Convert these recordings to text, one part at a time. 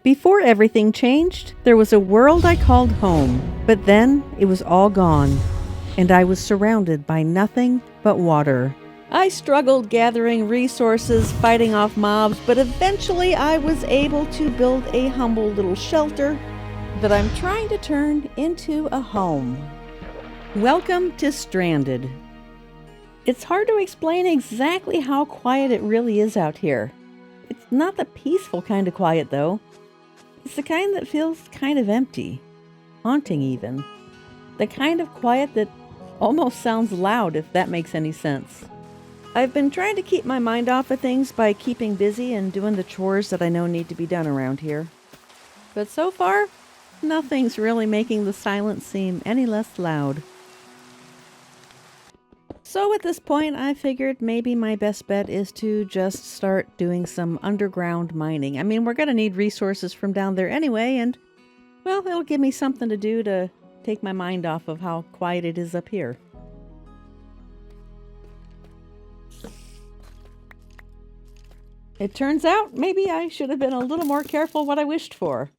Before everything changed, there was a world I called home, but then it was all gone, and I was surrounded by nothing but water. I struggled gathering resources, fighting off mobs, but eventually I was able to build a humble little shelter that I'm trying to turn into a home. Welcome to Stranded. It's hard to explain exactly how quiet it really is out here. It's not the peaceful kind of quiet, though. It's the kind that feels kind of empty, haunting even. The kind of quiet that almost sounds loud, if that makes any sense. I've been trying to keep my mind off of things by keeping busy and doing the chores that I know need to be done around here. But so far, nothing's really making the silence seem any less loud. So at this point, I figured maybe my best bet is to just start doing some underground mining. I mean, we're going to need resources from down there anyway, and, well, it'll give me something to do to take my mind off of how quiet it is up here. It turns out maybe I should have been a little more careful what I wished for.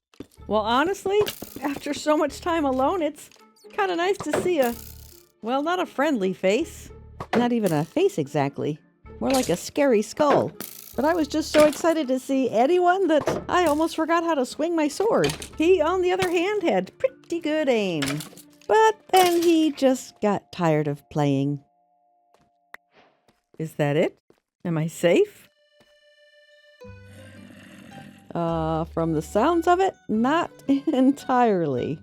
Well, honestly, after so much time alone, it's kind of nice to see well, not a friendly face. Not even a face exactly. More like a scary skull. But I was just so excited to see anyone that I almost forgot how to swing my sword. He, on the other hand, had pretty good aim. But then he just got tired of playing. Is that it? Am I safe? From the sounds of it, not entirely.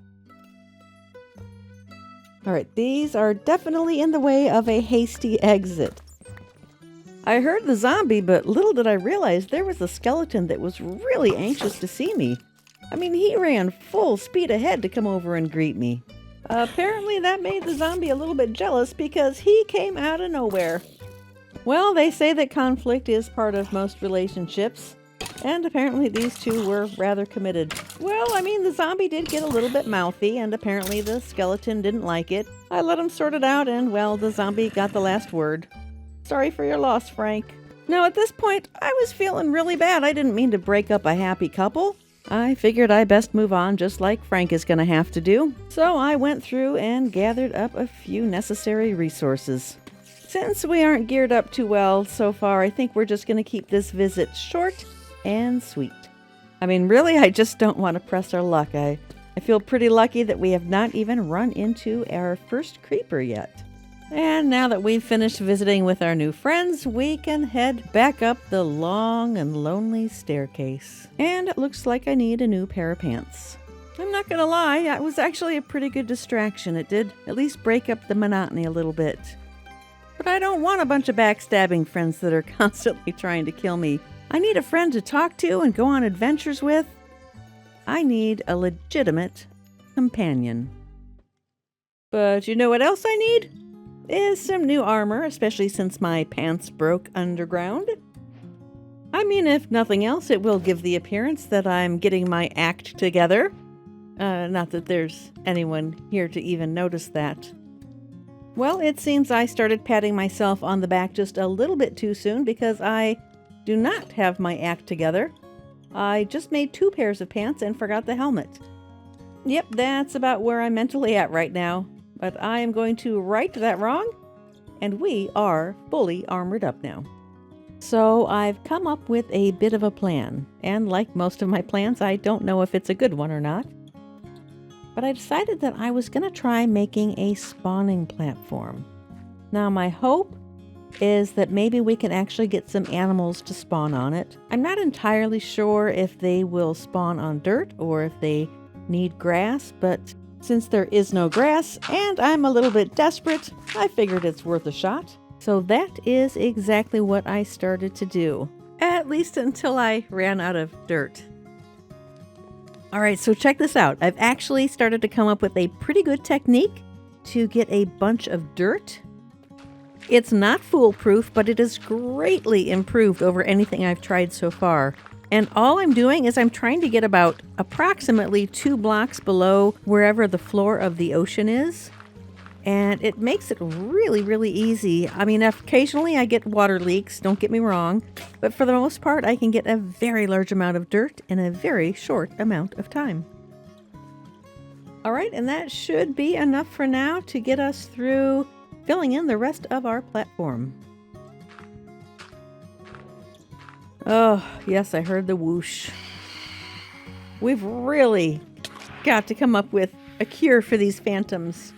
Alright, these are definitely in the way of a hasty exit. I heard the zombie, but little did I realize there was a skeleton that was really anxious to see me. I mean, he ran full speed ahead to come over and greet me. Apparently that made the zombie a little bit jealous because he came out of nowhere. Well, they say that conflict is part of most relationships. And apparently these two were rather committed. Well, I mean, the zombie did get a little bit mouthy, and apparently the skeleton didn't like it. I let him sort it out, and, well, the zombie got the last word. Sorry for your loss, Frank. Now, at this point, I was feeling really bad. I didn't mean to break up a happy couple. I figured I best move on, just like Frank is going to have to do. So I went through and gathered up a few necessary resources. Since we aren't geared up too well so far, I think we're just going to keep this visit short and sweet. I mean, really, I just don't want to press our luck. I feel pretty lucky that we have not even run into our first creeper yet. And now that we've finished visiting with our new friends, we can head back up the long and lonely staircase. And it looks like I need a new pair of pants. I'm not gonna lie, it was actually a pretty good distraction. It did at least break up the monotony a little bit. But I don't want a bunch of backstabbing friends that are constantly trying to kill me. I need a friend to talk to and go on adventures with. I need a legitimate companion. But you know what else I need? Is some new armor, especially since my pants broke underground. I mean, if nothing else, it will give the appearance that I'm getting my act together. Not that there's anyone here to even notice that. Well, it seems I started patting myself on the back just a little bit too soon because I do not have my act together. I just made 2 pairs of pants and forgot the helmet. Yep, that's about where I'm mentally at right now. But I am going to right that wrong, and we are fully armored up now. So I've come up with a bit of a plan, and like most of my plans, I don't know if it's a good one or not. But I decided that I was going to try making a spawning platform. Now my hope is that maybe we can actually get some animals to spawn on it. I'm not entirely sure if they will spawn on dirt or if they need grass, but since there is no grass and I'm a little bit desperate, I figured it's worth a shot. So that is exactly what I started to do, at least until I ran out of dirt. Alright, so check this out. I've actually started to come up with a pretty good technique to get a bunch of dirt. It's not foolproof, but it is greatly improved over anything I've tried so far. And all I'm doing is I'm trying to get about approximately 2 blocks below wherever the floor of the ocean is. and it makes it really, really easy. I mean, occasionally I get water leaks, don't get me wrong, but for the most part, I can get a very large amount of dirt in a very short amount of time. All right, and that should be enough for now to get us through filling in the rest of our platform. Oh, yes, I heard the whoosh. We've really got to come up with a cure for these phantoms.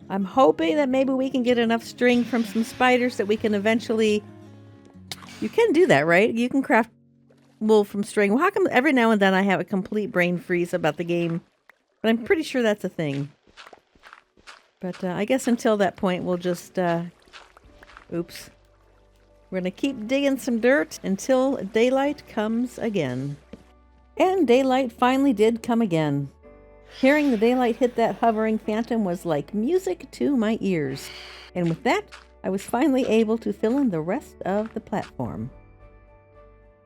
I'm hoping that maybe we can get enough string from some spiders that we can eventually... You can do that, right? You can craft wool from string. Well, how come every now and then I have a complete brain freeze about the game? But I'm pretty sure that's a thing. But I guess until that point, we'll just... Oops. We're going to keep digging some dirt until daylight comes again. And daylight finally did come again. Hearing the daylight hit that hovering phantom was like music to my ears. And with that, I was finally able to fill in the rest of the platform.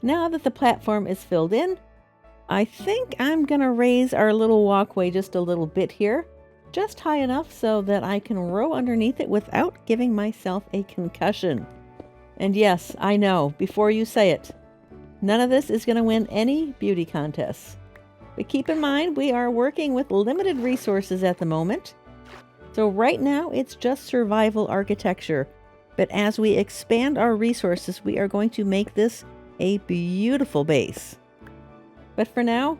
Now that the platform is filled in, I think I'm going to raise our little walkway just a little bit here, just high enough so that I can row underneath it without giving myself a concussion. And yes, I know, before you say it, none of this is going to win any beauty contests. But keep in mind, we are working with limited resources at the moment. So right now, it's just survival architecture. But as we expand our resources, we are going to make this a beautiful base. But for now,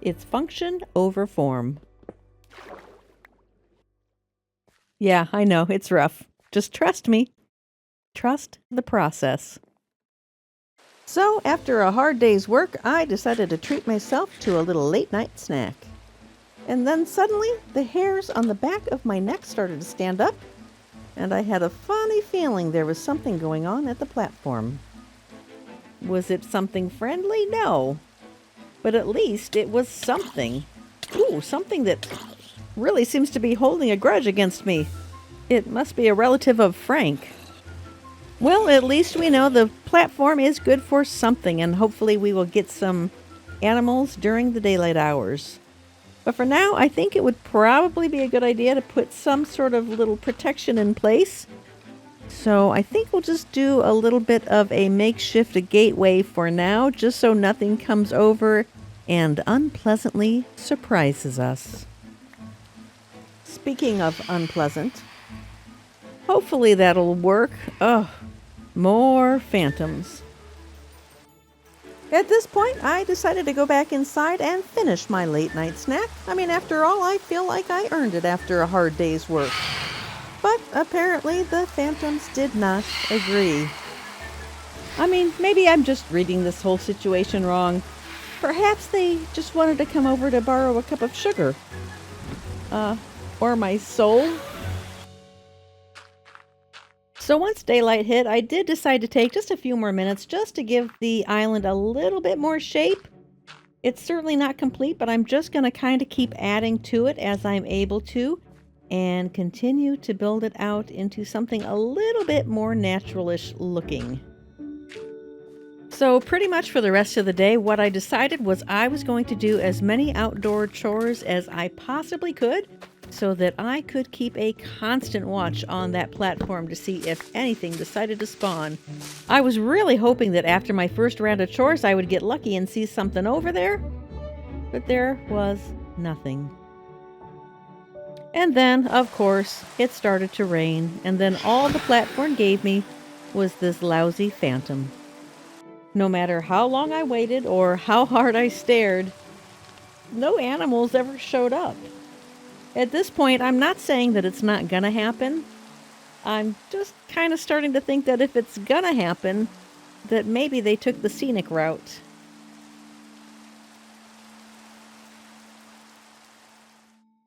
it's function over form. Yeah, I know, it's rough. Just trust me. Trust the process. So, after a hard day's work, I decided to treat myself to a little late-night snack. And then suddenly, the hairs on the back of my neck started to stand up, and I had a funny feeling there was something going on at the platform. Was it something friendly? No. But at least it was something. Ooh, something that really seems to be holding a grudge against me. It must be a relative of Frank. Well, at least we know the platform is good for something, and hopefully we will get some animals during the daylight hours. But for now, I think it would probably be a good idea to put some sort of little protection in place. So I think we'll just do a little bit of a makeshift gateway for now, just so nothing comes over and unpleasantly surprises us. Speaking of unpleasant, hopefully that'll work. Oh, more phantoms. At this point, I decided to go back inside and finish my late night snack. I mean, after all, I feel like I earned it after a hard day's work. But apparently the phantoms did not agree. I mean, maybe I'm just reading this whole situation wrong. Perhaps they just wanted to come over to borrow a cup of sugar. Or my soul. So once daylight hit, I did decide to take just a few more minutes just to give the island a little bit more shape. It's certainly not complete, but I'm just going to kind of keep adding to it as I'm able to and continue to build it out into something a little bit more naturalish looking. So pretty much for the rest of the day, what I decided was I was going to do as many outdoor chores as I possibly could, so that I could keep a constant watch on that platform to see if anything decided to spawn. I was really hoping that after my first round of chores I would get lucky and see something over there, but there was nothing. And then, of course, it started to rain, and then all the platform gave me was this lousy phantom. No matter how long I waited or how hard I stared, no animals ever showed up. At this point, I'm not saying that it's not gonna happen. I'm just kind of starting to think that if it's gonna happen, that maybe they took the scenic route.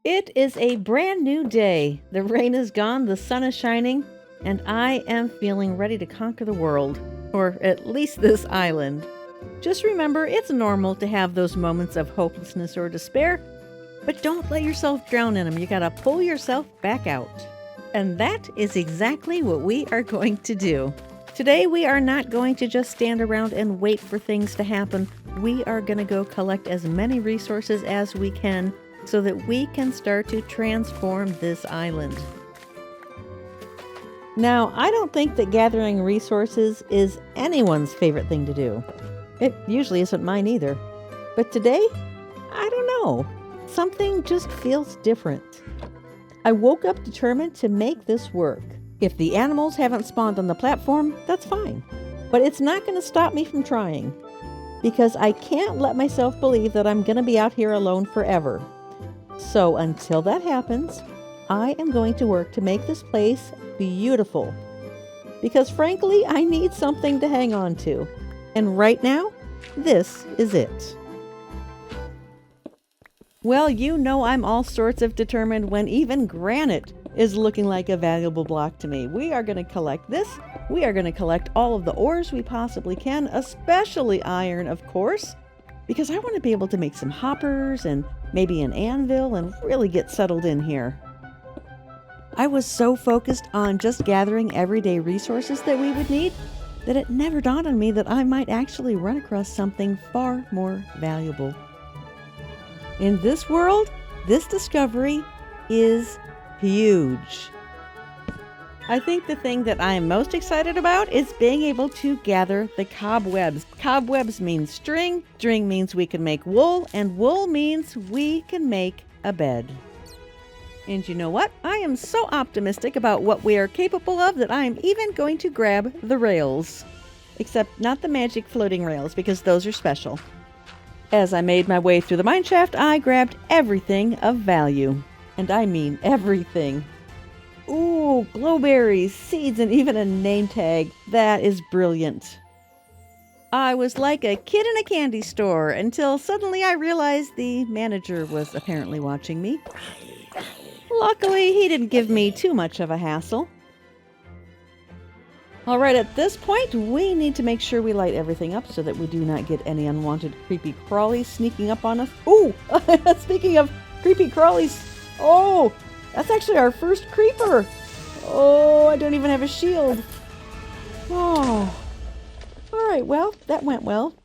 It is a brand new day. The rain is gone, the sun is shining, and I am feeling ready to conquer the world, or at least this island. Just remember, it's normal to have those moments of hopelessness or despair, but don't let yourself drown in them. You gotta pull yourself back out. And that is exactly what we are going to do. Today, we are not going to just stand around and wait for things to happen. We are gonna go collect as many resources as we can so that we can start to transform this island. Now, I don't think that gathering resources is anyone's favorite thing to do. It usually isn't mine either. But today, I don't know. Something just feels different. I woke up determined to make this work. If the animals haven't spawned on the platform, that's fine. But it's not going to stop me from trying. Because I can't let myself believe that I'm going to be out here alone forever. So until that happens, I am going to work to make this place beautiful. Because frankly, I need something to hang on to. And right now, this is it. Well, you know I'm all sorts of determined when even granite is looking like a valuable block to me. We are going to collect this. We are going to collect all of the ores we possibly can, especially iron, of course, because I want to be able to make some hoppers and maybe an anvil and really get settled in here. I was so focused on just gathering everyday resources that we would need that it never dawned on me that I might actually run across something far more valuable. In this world, this discovery is huge. I think the thing that I am most excited about is being able to gather the cobwebs. Cobwebs mean string, string means we can make wool, and wool means we can make a bed. And you know what? I am so optimistic about what we are capable of that I am even going to grab the rails. Except not the magic floating rails, because those are special. As I made my way through the mineshaft, I grabbed everything of value. And I mean everything. Ooh, glowberries, seeds, and even a name tag. That is brilliant. I was like a kid in a candy store until suddenly I realized the manager was apparently watching me. Luckily, he didn't give me too much of a hassle. Alright, at this point, we need to make sure we light everything up so that we do not get any unwanted creepy crawlies sneaking up on us. Ooh! Speaking of creepy crawlies, oh! That's actually our first creeper! Oh, I don't even have a shield. Oh. Alright, well, that went well.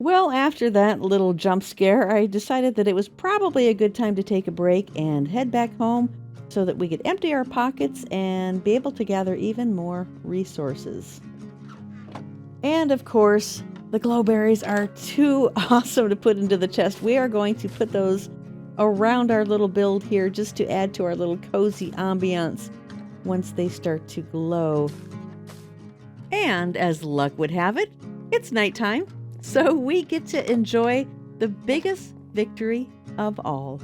Well, after that little jump scare, I decided that it was probably a good time to take a break and head back home so that we could empty our pockets and be able to gather even more resources. And of course, the glowberries are too awesome to put into the chest. We are going to put those around our little build here just to add to our little cozy ambiance once they start to glow. And as luck would have it, it's nighttime, so we get to enjoy the biggest victory of all.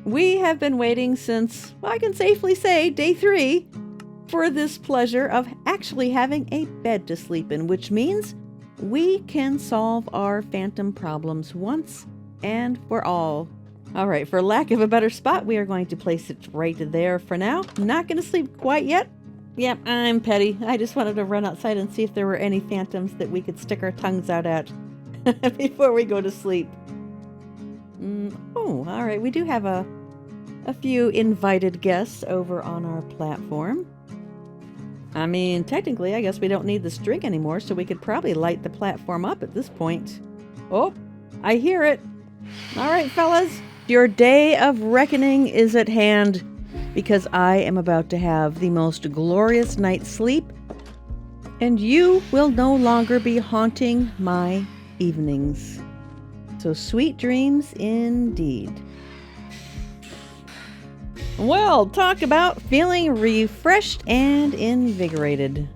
We have been waiting since, well, I can safely say, day 3 for this pleasure of actually having a bed to sleep in, which means we can solve our phantom problems once and for all. All right, for lack of a better spot, we are going to place it right there for now. Not going to sleep quite yet. Yep, I'm petty. I just wanted to run outside and see if there were any phantoms that we could stick our tongues out at before we go to sleep. Oh, all right. We do have a few invited guests over on our platform. I mean, technically, I guess we don't need the string anymore, so we could probably light the platform up at this point. Oh, I hear it. All right, fellas, your day of reckoning is at hand because I am about to have the most glorious night's sleep, and you will no longer be haunting my evenings. So sweet dreams indeed. Well, talk about feeling refreshed and invigorated.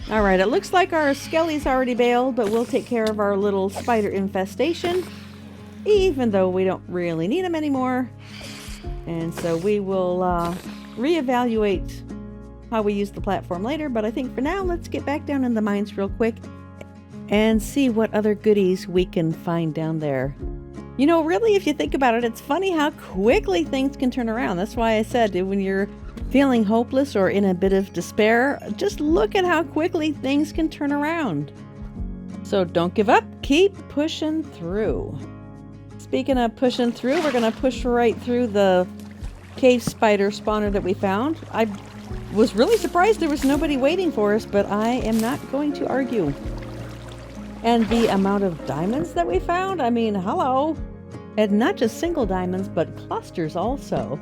All right, it looks like our skelly's already bailed, but we'll take care of our little spider infestation, even though we don't really need them anymore. And so we will reevaluate how we use the platform later, but I think for now, let's get back down in the mines real quick and see what other goodies we can find down there. You know, really, if you think about it, it's funny how quickly things can turn around. That's why I said when you're feeling hopeless or in a bit of despair, just look at how quickly things can turn around. So don't give up. Keep pushing through. Speaking of pushing through, we're going to push right through the cave spider spawner that we found. I was really surprised there was nobody waiting for us, but I am not going to argue. And the amount of diamonds that we found, I mean, hello. And not just single diamonds, but clusters also.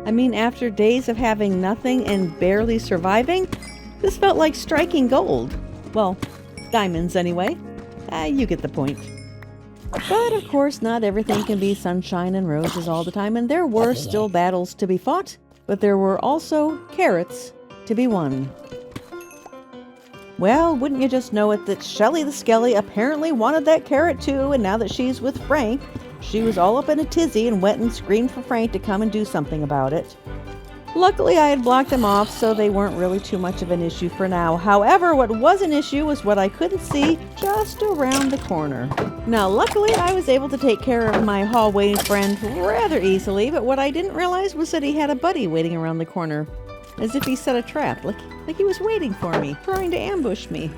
I mean, after days of having nothing and barely surviving, this felt like striking gold. Well, diamonds anyway. You get the point. But of course, not everything can be sunshine and roses all the time, and there were still battles to be fought, but there were also carrots to be won. Well, wouldn't you just know it that Shelly the Skelly apparently wanted that carrot too, and now that she's with Frank, she was all up in a tizzy and went and screamed for Frank to come and do something about it. Luckily, I had blocked them off, so they weren't really too much of an issue for now. However, what was an issue was what I couldn't see just around the corner. Now, luckily, I was able to take care of my hallway friend rather easily, but what I didn't realize was that he had a buddy waiting around the corner, as if he set a trap, like he was waiting for me, trying to ambush me.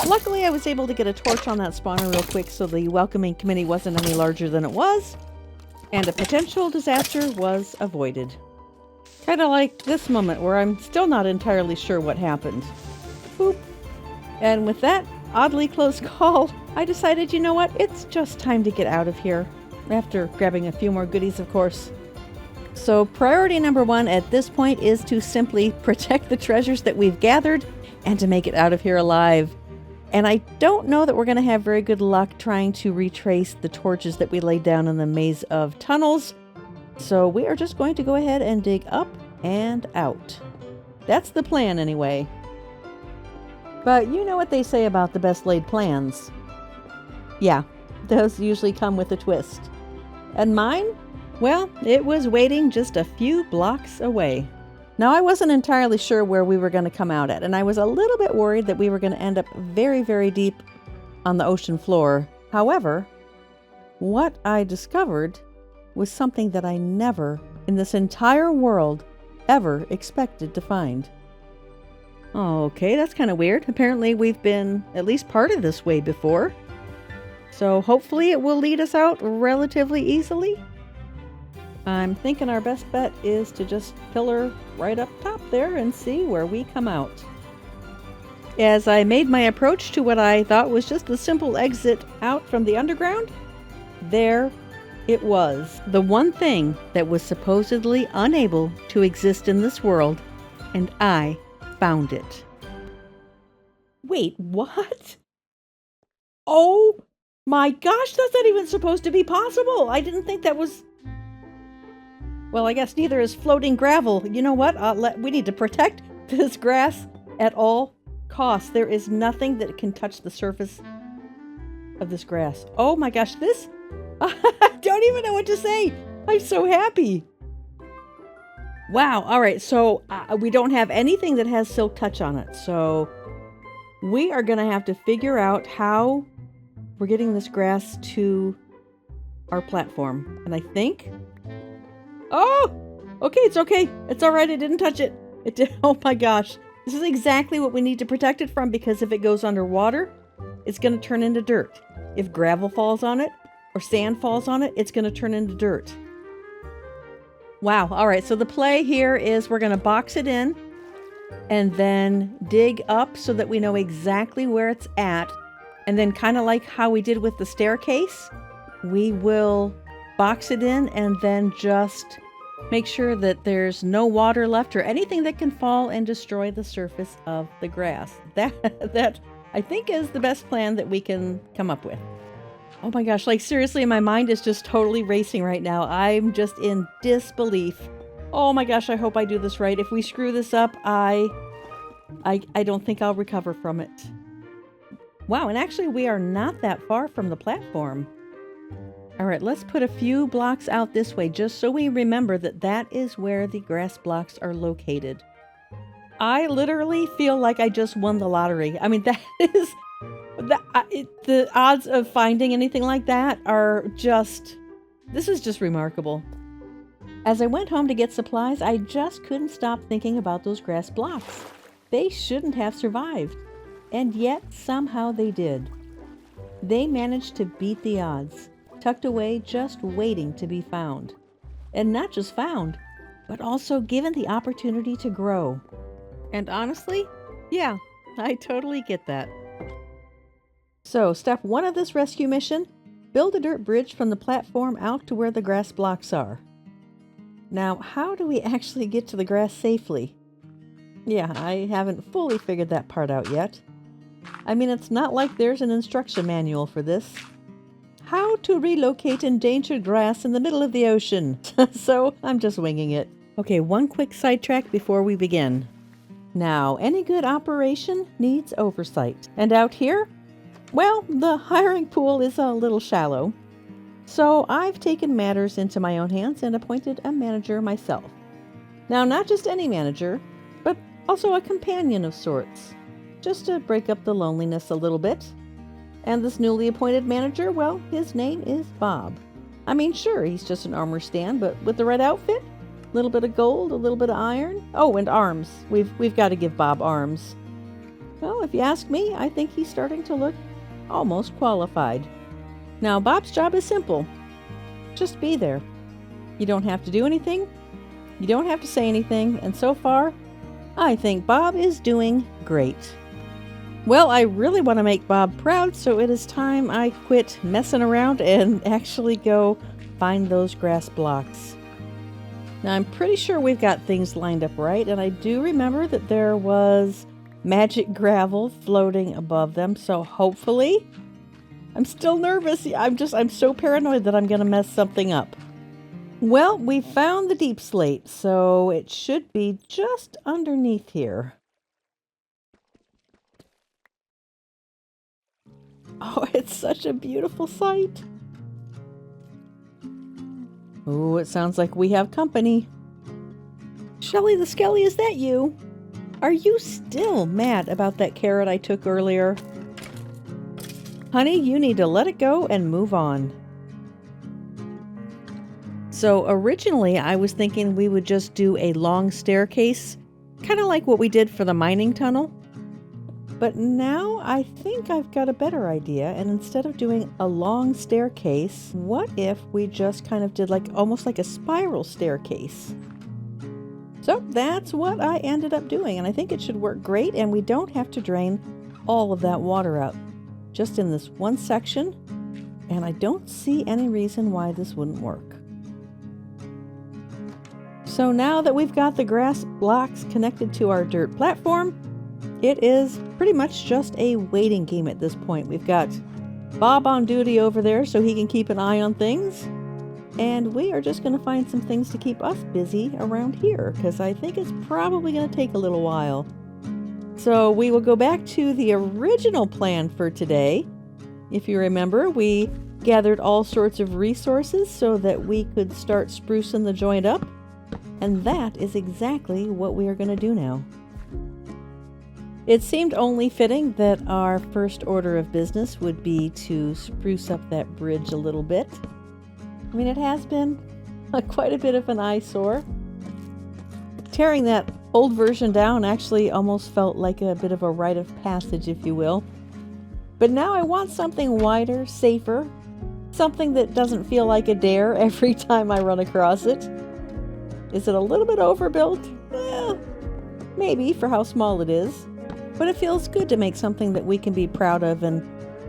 Luckily, I was able to get a torch on that spawner real quick so the welcoming committee wasn't any larger than it was, and a potential disaster was avoided. Kind of like this moment where I'm still not entirely sure what happened. Boop. And with that oddly close call, I decided, you know what, it's just time to get out of here. After grabbing a few more goodies, of course. So priority number 1 at this point is to simply protect the treasures that we've gathered and to make it out of here alive. And I don't know that we're going to have very good luck trying to retrace the torches that we laid down in the maze of tunnels. So we are just going to go ahead and dig up and out. That's the plan anyway. But you know what they say about the best laid plans. Yeah, those usually come with a twist. And mine? Well, it was waiting just a few blocks away. Now, I wasn't entirely sure where we were going to come out at, and I was a little bit worried that we were going to end up very, very deep on the ocean floor. However, what I discovered was something that I never, in this entire world, ever expected to find. Okay, that's kind of weird. Apparently, we've been at least part of this way before. So hopefully it will lead us out relatively easily. I'm thinking our best bet is to just pillar right up top there and see where we come out. As I made my approach to what I thought was just a simple exit out from the underground, there it was. The one thing that was supposedly unable to exist in this world, and I found it. Wait, what? Oh my gosh, that's not even supposed to be possible. I didn't think that was... Well, I guess neither is floating gravel. You know what? We need to protect this grass at all costs. There is nothing that can touch the surface of this grass. Oh my gosh, this... I don't even know what to say. I'm so happy. Wow. All right. So we don't have anything that has silk touch on it. So we are going to have to figure out how we're getting this grass to our platform. And I think... Oh, okay. It's okay. It's all right. I didn't touch it. It did. Oh my gosh. This is exactly what we need to protect it from, because if it goes underwater, it's going to turn into dirt. If gravel falls on it or sand falls on it, it's going to turn into dirt. Wow. All right. So the play here is we're going to box it in and then dig up so that we know exactly where it's at. And then kind of like how we did with the staircase, we will box it in and then just make sure that there's no water left or anything that can fall and destroy the surface of the grass. That I think is the best plan that we can come up with. Oh my gosh, like seriously, my mind is just totally racing right now. I'm just in disbelief. Oh my gosh, I hope I do this right. If we screw this up, I don't think I'll recover from it. Wow, and actually we are not that far from the platform. All right, let's put a few blocks out this way just so we remember that that is where the grass blocks are located. I literally feel like I just won the lottery. I mean, that is... the odds of finding anything like that are just... This is just remarkable. As I went home to get supplies, I just couldn't stop thinking about those grass blocks. They shouldn't have survived. And yet, somehow they did. They managed to beat the odds, tucked away, just waiting to be found. And not just found, but also given the opportunity to grow. And honestly, yeah, I totally get that. So, step 1 of this rescue mission, Build a dirt bridge from the platform out to where the grass blocks are. Now, how do we actually get to the grass safely? Yeah, I haven't fully figured that part out yet. I mean, it's not like there's an instruction manual for this. How to relocate endangered grass in the middle of the ocean. So I'm just winging it. Okay, one quick sidetrack before we begin. Now, any good operation needs oversight. And out here, well, the hiring pool is a little shallow. So I've taken matters into my own hands and appointed a manager myself. Now, not just any manager, but also a companion of sorts, just to break up the loneliness a little bit. And this newly appointed manager, well, his name is Bob. I mean, sure, he's just an armor stand, but with the red outfit, a little bit of gold, a little bit of iron. Oh, and arms. We've got to give Bob arms. Well, if you ask me, I think he's starting to look almost qualified. Now, Bob's job is simple. Just be there. You don't have to do anything. You don't have to say anything. And so far, I think Bob is doing great. Well, I really want to make Bob proud, so it is time I quit messing around and actually go find those grass blocks. Now, I'm pretty sure we've got things lined up right, and I do remember that there was magic gravel floating above them, so hopefully, I'm still nervous. I'm so paranoid that I'm going to mess something up. Well, we found the deep slate, so it should be just underneath here. Oh, it's such a beautiful sight. Oh, it sounds like we have company. Shelly the Skelly, is that you? Are you still mad about that carrot I took earlier? Honey, you need to let it go and move on. So originally I was thinking we would just do a long staircase, kind of like what we did for the mining tunnel. But now I think I've got a better idea, and instead of doing a long staircase, what if we just kind of did almost like a spiral staircase? So that's what I ended up doing, and I think it should work great, and we don't have to drain all of that water out, just in this one section, and I don't see any reason why this wouldn't work. So now that we've got the grass blocks connected to our dirt platform, it is pretty much just a waiting game at this point. We've got Bob on duty over there so he can keep an eye on things. And we are just going to find some things to keep us busy around here, because I think it's probably going to take a little while. So we will go back to the original plan for today. If you remember, we gathered all sorts of resources so that we could start sprucing the joint up. And that is exactly what we are going to do now. It seemed only fitting that our first order of business would be to spruce up that bridge a little bit. I mean, it has been quite a bit of an eyesore. Tearing that old version down actually almost felt like a bit of a rite of passage, if you will. But now I want something wider, safer, something that doesn't feel like a dare every time I run across it. Is it a little bit overbuilt? Maybe for how small it is. But it feels good to make something that we can be proud of and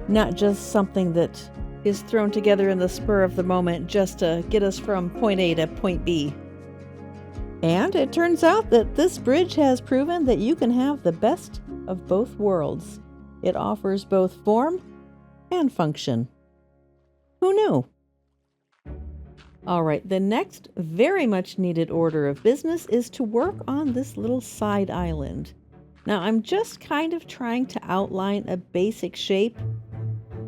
not just something that is thrown together in the spur of the moment just to get us from point A to point B. And it turns out that this bridge has proven that you can have the best of both worlds. It offers both form and function. Who knew? All right, the next very much needed order of business is to work on this little side island. Now, I'm just kind of trying to outline a basic shape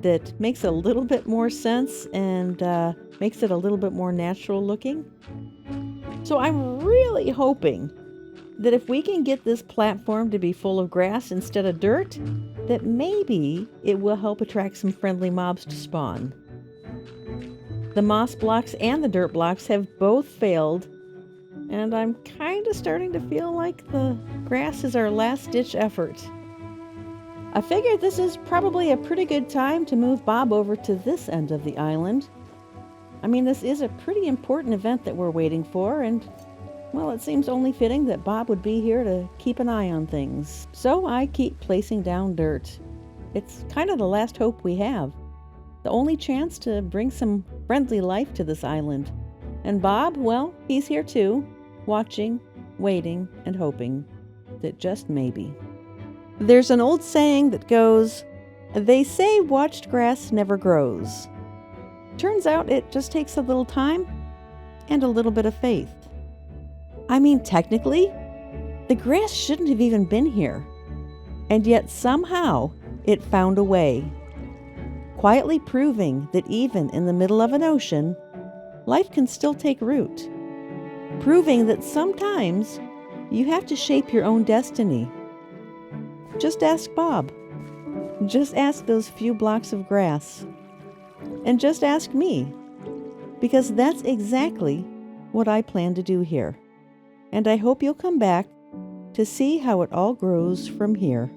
that makes a little bit more sense and makes it a little bit more natural looking. So I'm really hoping that if we can get this platform to be full of grass instead of dirt, that maybe it will help attract some friendly mobs to spawn. The moss blocks and the dirt blocks have both failed, and I'm kind of starting to feel like the grass is our last-ditch effort. I figured this is probably a pretty good time to move Bob over to this end of the island. I mean, this is a pretty important event that we're waiting for, and, well, it seems only fitting that Bob would be here to keep an eye on things. So I keep placing down dirt. It's kind of the last hope we have. the only chance to bring some friendly life to this island. And Bob, well, he's here too, watching, waiting, and hoping that just maybe. There's an old saying that goes, "They say watched grass never grows." Turns out it just takes a little time and a little bit of faith. I mean, technically, the grass shouldn't have even been here. And yet somehow it found a way, quietly proving that even in the middle of an ocean, life can still take root. Proving that sometimes you have to shape your own destiny. Just ask Bob. Just ask those few blocks of grass. And just ask me. Because that's exactly what I plan to do here. And I hope you'll come back to see how it all grows from here.